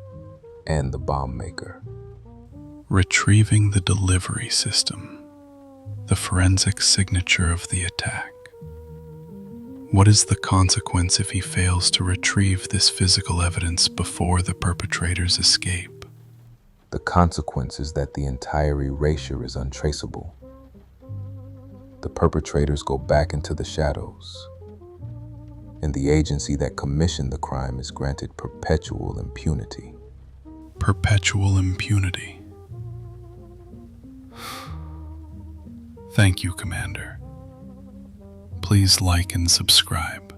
and the bomb maker. Retrieving the delivery system, the forensic signature of the attack. What is the consequence if he fails to retrieve this physical evidence before the perpetrators escape? The consequence is that the entire erasure is untraceable. The perpetrators go back into the shadows, and the agency that commissioned the crime is granted perpetual impunity. Perpetual impunity. Thank you, Commander. Please like and subscribe.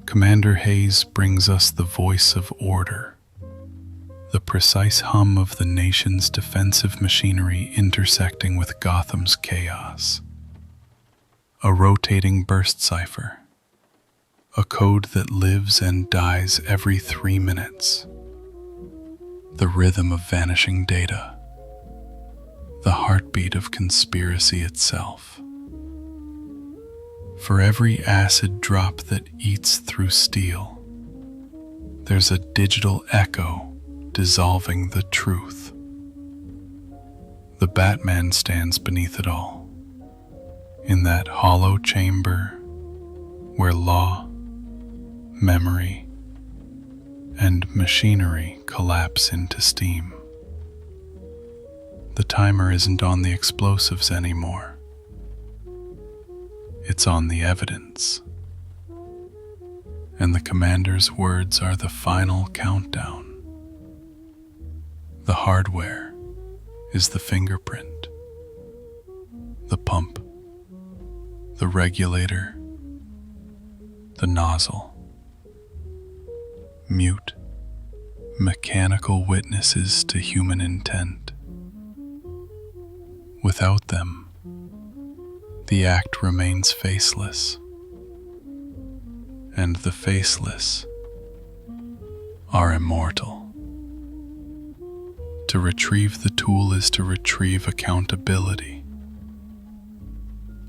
Commander Hayes brings us the voice of order, the precise hum of the nation's defensive machinery intersecting with Gotham's chaos. A rotating burst cipher, a code that lives and dies every 3 minutes. The rhythm of vanishing data, the heartbeat of conspiracy itself. For every acid drop that eats through steel, there's a digital echo dissolving the truth. The Batman stands beneath it all, in that hollow chamber where law, memory, and machinery collapse into steam. The timer isn't on the explosives anymore. It's on the evidence. And the commander's words are the final countdown. The hardware is the fingerprint, the pump, the regulator, the nozzle. Mute, mechanical witnesses to human intent. Without them, the act remains faceless, and the faceless are immortal. To retrieve the tool is to retrieve accountability.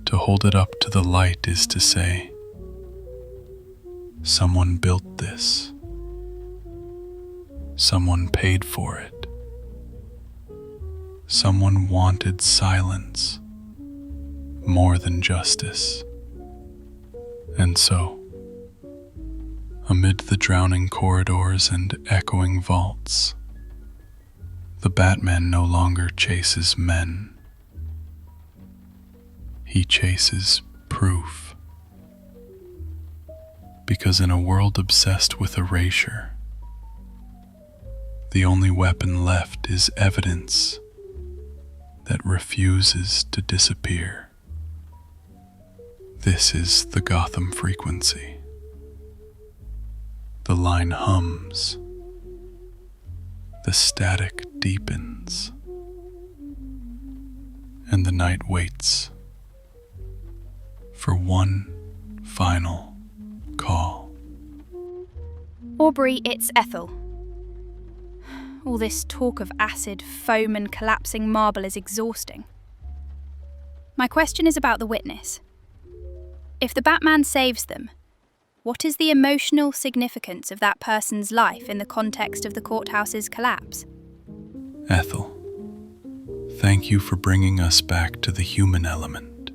To hold it up to the light is to say, someone built this. Someone paid for it. Someone wanted silence more than justice. And so, amid the drowning corridors and echoing vaults, the Batman no longer chases men. He chases proof. Because in a world obsessed with erasure, the only weapon left is evidence that refuses to disappear. This is the Gotham frequency. The line hums. The static deepens. And the night waits for one final call. Aubrey, it's Ethel. All this talk of acid, foam, and collapsing marble is exhausting. My question is about the witness. If the Batman saves them, what is the emotional significance of that person's life in the context of the courthouse's collapse? Ethel, thank you for bringing us back to the human element.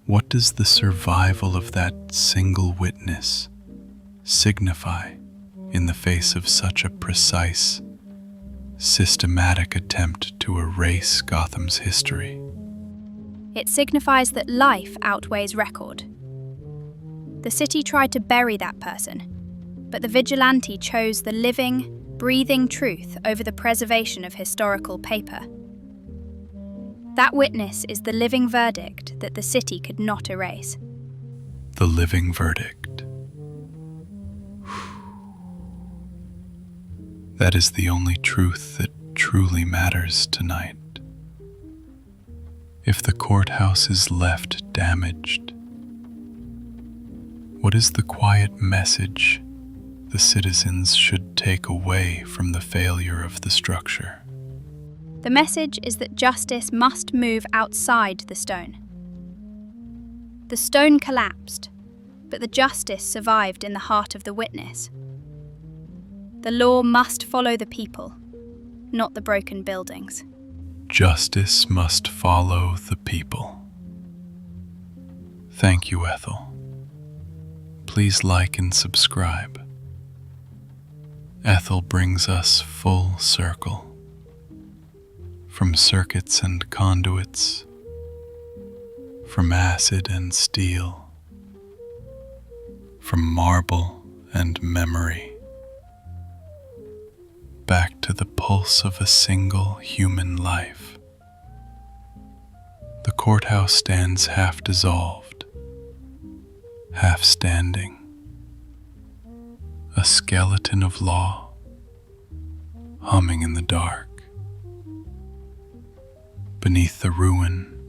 What does the survival of that single witness signify in the face of such a precise, systematic attempt to erase Gotham's history? It signifies that life outweighs record. The city tried to bury that person, but the vigilante chose the living, breathing truth over the preservation of historical paper. That witness is the living verdict that the city could not erase. The living verdict. That is the only truth that truly matters tonight. If the courthouse is left damaged, what is the quiet message the citizens should take away from the failure of the structure? The message is that justice must move outside the stone. The stone collapsed, but the justice survived in the heart of the witness. The law must follow the people, not the broken buildings. Justice must follow the people. Thank you, Ethel. Please like and subscribe. Ethel brings us full circle. From circuits and conduits, from acid and steel, from marble and memory, back to the pulse of a single human life. The courthouse stands half dissolved, half standing, a skeleton of law, humming in the dark. Beneath the ruin,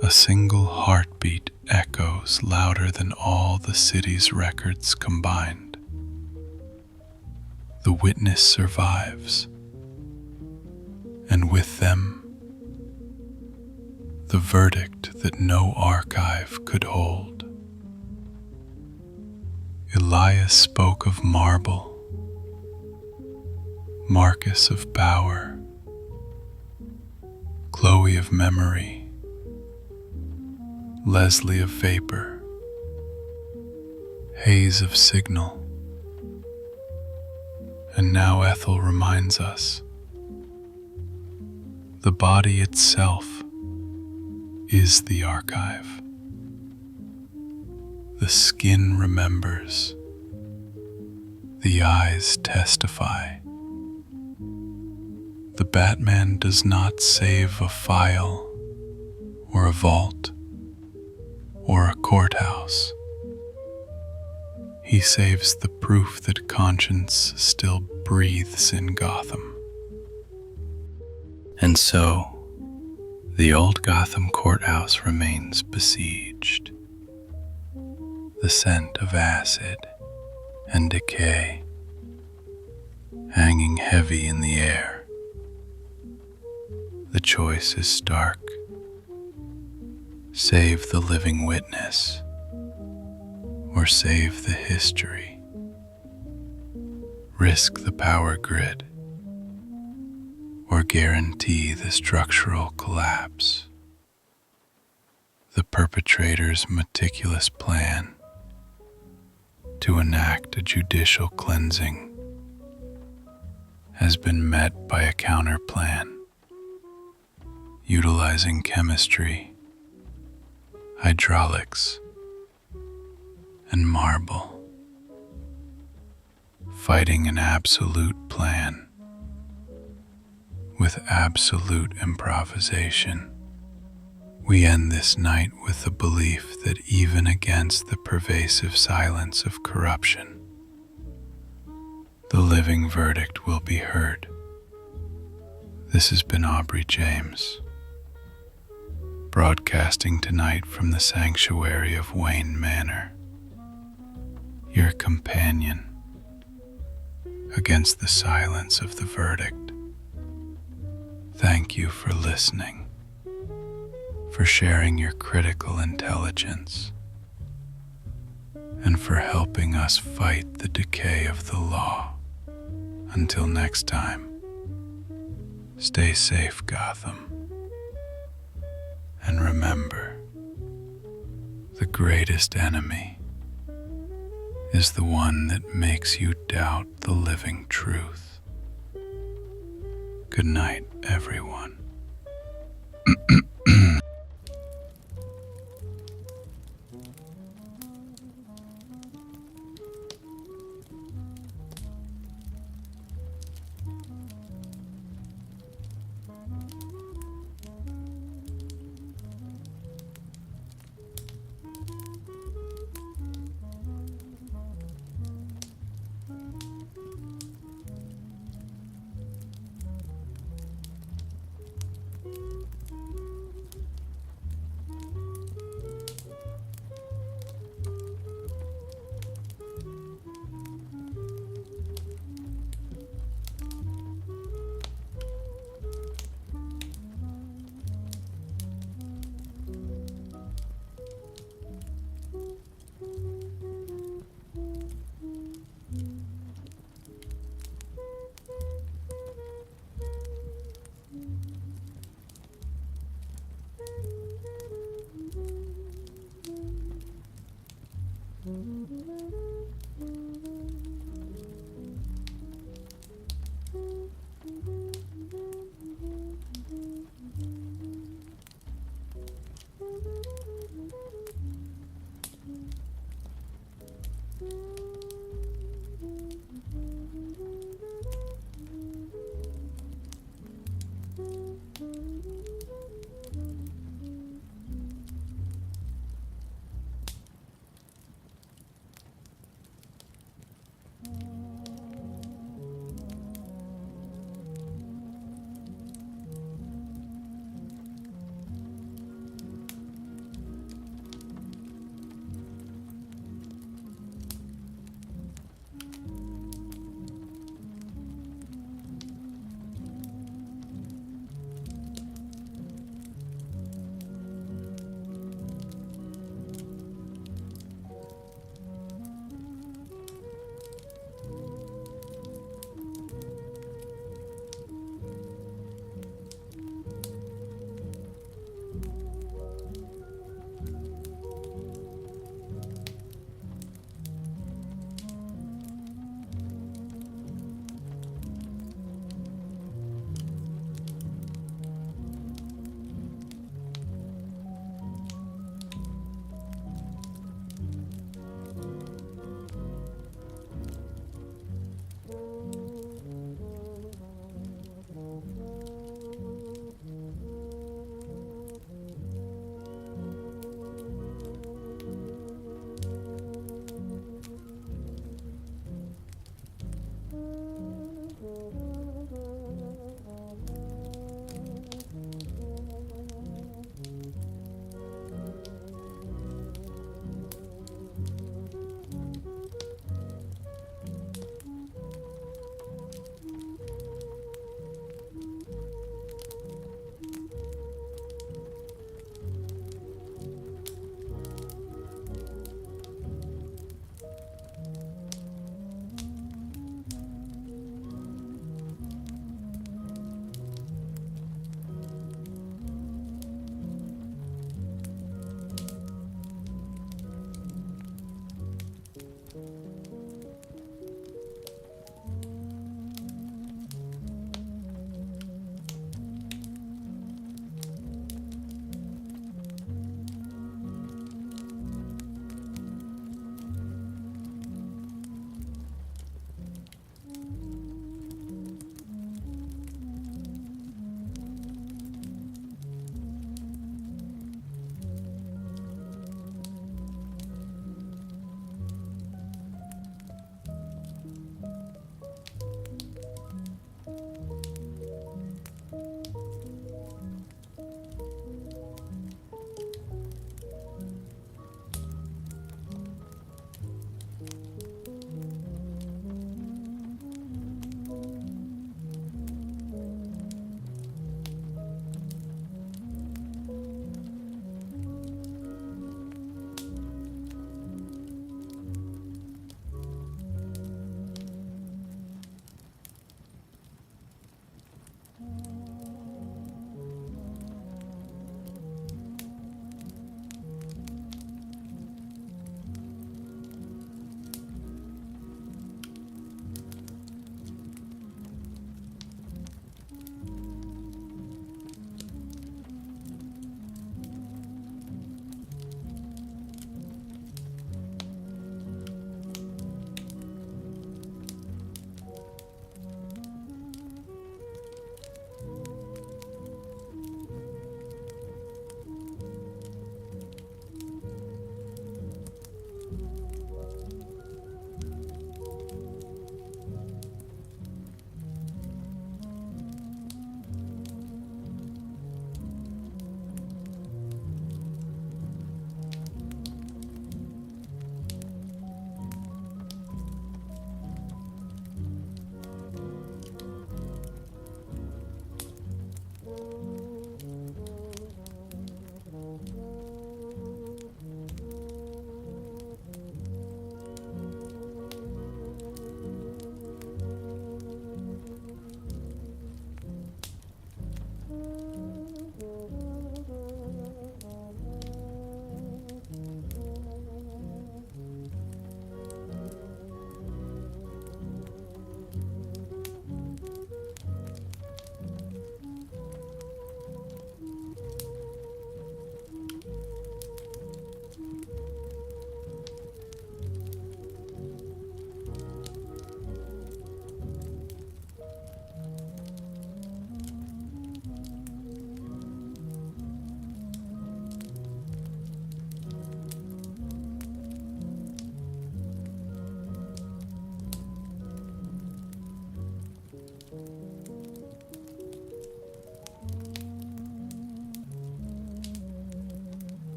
a single heartbeat echoes louder than all the city's records combined. The witness survives, and with them, the verdict that no archive could hold. Elias spoke of marble, Marcus of power, Chloe of memory, Leslie of vapor, Hayes of signal. And now Ethel reminds us, the body itself is the archive. The skin remembers, the eyes testify. The Batman does not save a file, or a vault, or a courthouse. He saves the proof that conscience still breathes in Gotham. And so, the old Gotham courthouse remains besieged. The scent of acid and decay hanging heavy in the air. The choice is stark. Save the living witness, or save the history. Risk the power grid, or guarantee the structural collapse. The perpetrator's meticulous plan to enact a judicial cleansing has been met by a counterplan, utilizing chemistry, hydraulics, and marble, fighting an absolute plan with absolute improvisation We end this night with the belief that even against the pervasive silence of corruption, the living verdict will be heard. This has been Aubrey James, broadcasting tonight from the sanctuary of Wayne Manor, your companion against the silence of the verdict. Thank you for listening, for sharing your critical intelligence, and for helping us fight the decay of the law. Until next time, stay safe, Gotham. And remember, the greatest enemy is the one that makes you doubt the living truth. Good night, everyone.